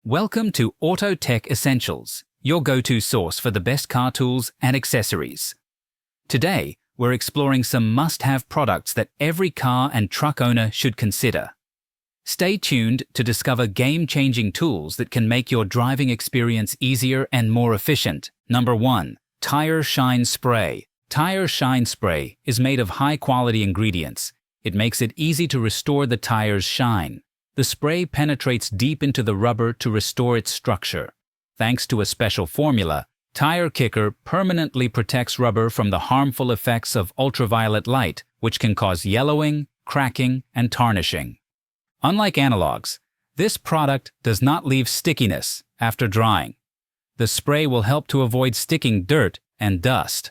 Welcome to Auto Tech Essentials, your go-to source for the best car tools and accessories. Today, we're exploring some must-have products that every car and truck owner should consider. Stay tuned to discover game-changing tools that can make your driving experience easier and more efficient. Number 1. Tire Shine Spray. Tire Shine Spray is made of high-quality ingredients. It makes it easy to restore the tire's shine. The spray penetrates deep into the rubber to restore its structure. Thanks to a special formula, Tire Kicker permanently protects rubber from the harmful effects of ultraviolet light, which can cause yellowing, cracking, and tarnishing. Unlike analogs, this product does not leave stickiness after drying. The spray will help to avoid sticking dirt and dust.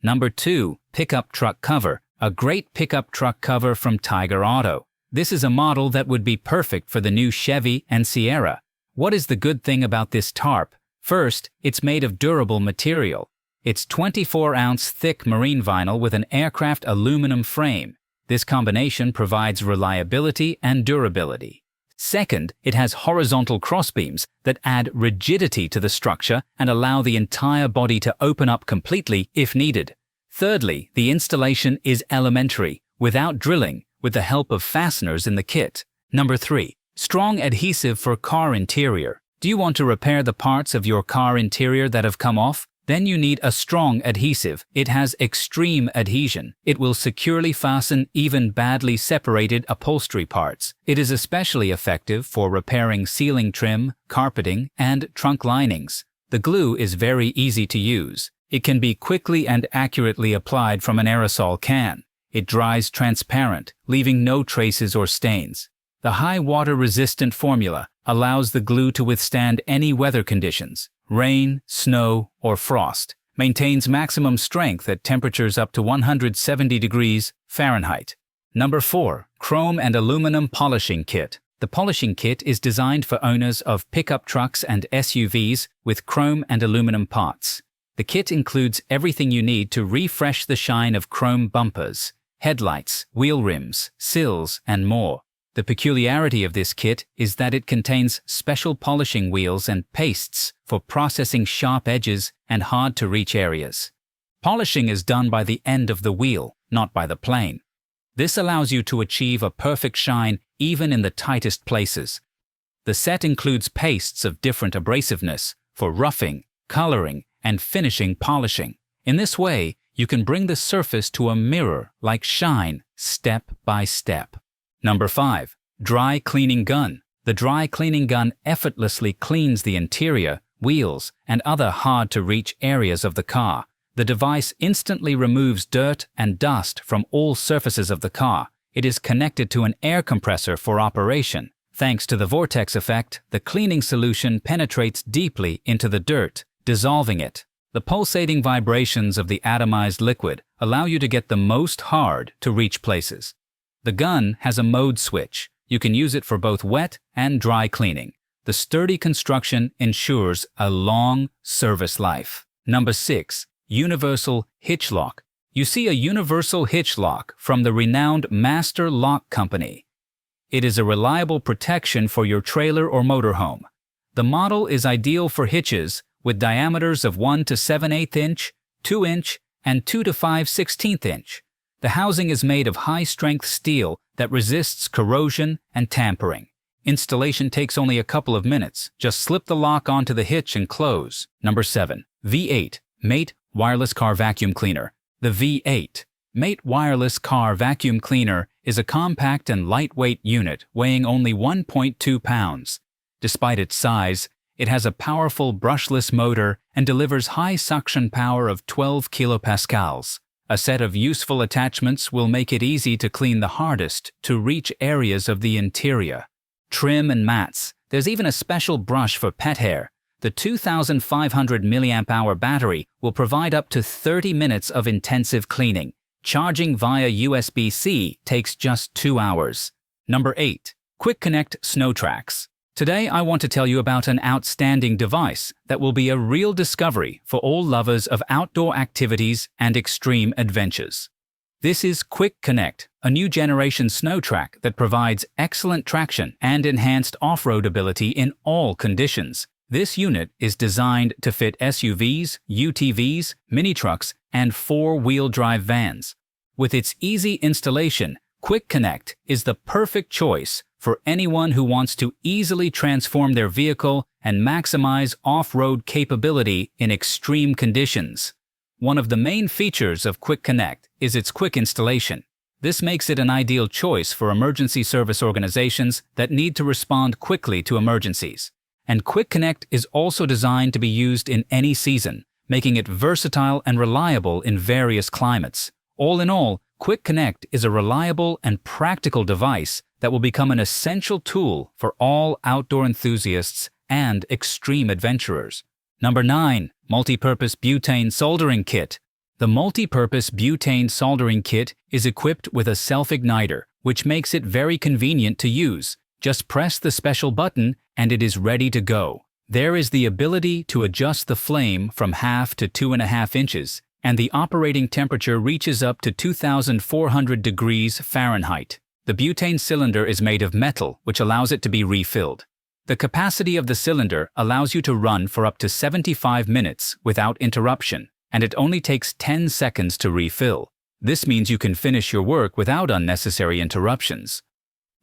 Number 2. Pickup Truck Cover. A great pickup truck cover from Tiger Auto. This is a model that would be perfect for the new Chevy and Sierra. What is the good thing about this tarp? First, it's made of durable material. It's 24-ounce thick marine vinyl with an aircraft aluminum frame. This combination provides reliability and durability. Second, it has horizontal crossbeams that add rigidity to the structure and allow the entire body to open up completely if needed. Thirdly, the installation is elementary, without drilling, with the help of fasteners in the kit. Number 3. Strong adhesive for car interior. Do you want to repair the parts of your car interior that have come off? Then you need a strong adhesive. It has extreme adhesion. It will securely fasten even badly separated upholstery parts. It is especially effective for repairing ceiling trim, carpeting, and trunk linings. The glue is very easy to use. It can be quickly and accurately applied from an aerosol can. It dries transparent, leaving no traces or stains. The high water-resistant formula allows the glue to withstand any weather conditions, rain, snow, or frost. Maintains maximum strength at temperatures up to 170 degrees Fahrenheit. Number 4. Chrome and Aluminum Polishing Kit. The polishing kit is designed for owners of pickup trucks and SUVs with chrome and aluminum parts. The kit includes everything you need to refresh the shine of chrome bumpers, headlights, wheel rims, sills, and more. The peculiarity of this kit is that it contains special polishing wheels and pastes for processing sharp edges and hard-to-reach areas. Polishing is done by the end of the wheel, not by the plane. This allows you to achieve a perfect shine even in the tightest places. The set includes pastes of different abrasiveness for roughing, coloring, and finishing polishing. In this way, you can bring the surface to a mirror-like shine, step by step. Number 5. Dry Cleaning Gun. The dry cleaning gun effortlessly cleans the interior, wheels, and other hard-to-reach areas of the car. The device instantly removes dirt and dust from all surfaces of the car. It is connected to an air compressor for operation. Thanks to the vortex effect, the cleaning solution penetrates deeply into the dirt, dissolving it. The pulsating vibrations of the atomized liquid allow you to get the most hard-to-reach places. The gun has a mode switch. You can use it for both wet and dry cleaning. The sturdy construction ensures a long service life. Number 6. Universal Hitch Lock. You see a universal hitch lock from the renowned Master Lock Company. It is a reliable protection for your trailer or motorhome. The model is ideal for hitches with diameters of 1 to 7/8 inch, 2 inch, and 2 to 5/16 inch. The housing is made of high-strength steel that resists corrosion and tampering. Installation takes only a couple of minutes. Just slip the lock onto the hitch and close. Number 7. V8 Mate Wireless Car Vacuum Cleaner. The V8 Mate Wireless Car Vacuum Cleaner is a compact and lightweight unit weighing only 1.2 pounds. Despite its size, it has a powerful brushless motor and delivers high suction power of 12 kilopascals. A set of useful attachments will make it easy to clean the hardest-to-reach areas of the interior. Trim and mats. There's even a special brush for pet hair. The 2,500 mAh battery will provide up to 30 minutes of intensive cleaning. Charging via USB-C takes just 2 hours. Number 8. Quick Connect Snow Tracks. Today I want to tell you about an outstanding device that will be a real discovery for all lovers of outdoor activities and extreme adventures. This is Quick Connect, a new generation snow track that provides excellent traction and enhanced off-road ability in all conditions. This unit is designed to fit SUVs, UTVs, mini trucks, and four-wheel drive vans. With its easy installation, Quick Connect is the perfect choice for anyone who wants to easily transform their vehicle and maximize off-road capability in extreme conditions. One of the main features of Quick Connect is its quick installation. This makes it an ideal choice for emergency service organizations that need to respond quickly to emergencies. And Quick Connect is also designed to be used in any season, making it versatile and reliable in various climates. All in all, Quick Connect is a reliable and practical device that will become an essential tool for all outdoor enthusiasts and extreme adventurers. Number 9. Multi-Purpose Butane Soldering Kit. The Multi-Purpose Butane Soldering Kit is equipped with a self-igniter, which makes it very convenient to use. Just press the special button and it is ready to go. There is the ability to adjust the flame from 0.5 to 2.5 inches, and the operating temperature reaches up to 2,400 degrees Fahrenheit. The butane cylinder is made of metal, which allows it to be refilled. The capacity of the cylinder allows you to run for up to 75 minutes without interruption, and it only takes 10 seconds to refill. This means you can finish your work without unnecessary interruptions.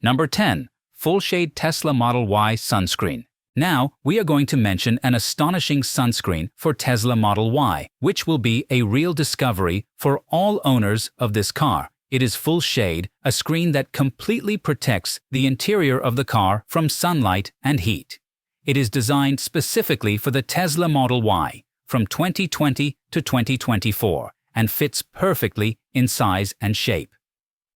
Number 10. Full Shade Tesla Model Y Sunscreen. Now, we are going to mention an astonishing sunscreen for Tesla Model Y, which will be a real discovery for all owners of this car. It is full shade, a screen that completely protects the interior of the car from sunlight and heat. It is designed specifically for the Tesla Model Y from 2020 to 2024 and fits perfectly in size and shape.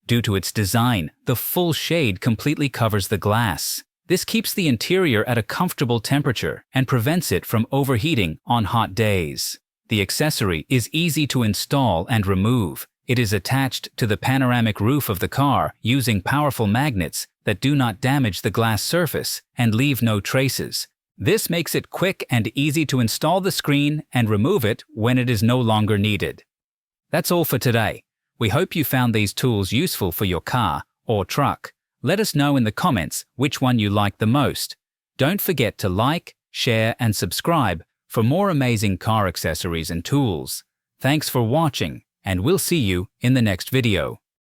Due to its design, the full shade completely covers the glass. This keeps the interior at a comfortable temperature and prevents it from overheating on hot days. The accessory is easy to install and remove. It is attached to the panoramic roof of the car using powerful magnets that do not damage the glass surface and leave no traces. This makes it quick and easy to install the screen and remove it when it is no longer needed. That's all for today. We hope you found these tools useful for your car or truck. Let us know in the comments which one you like the most. Don't forget to like, share, and subscribe for more amazing car accessories and tools. Thanks for watching, and we'll see you in the next video.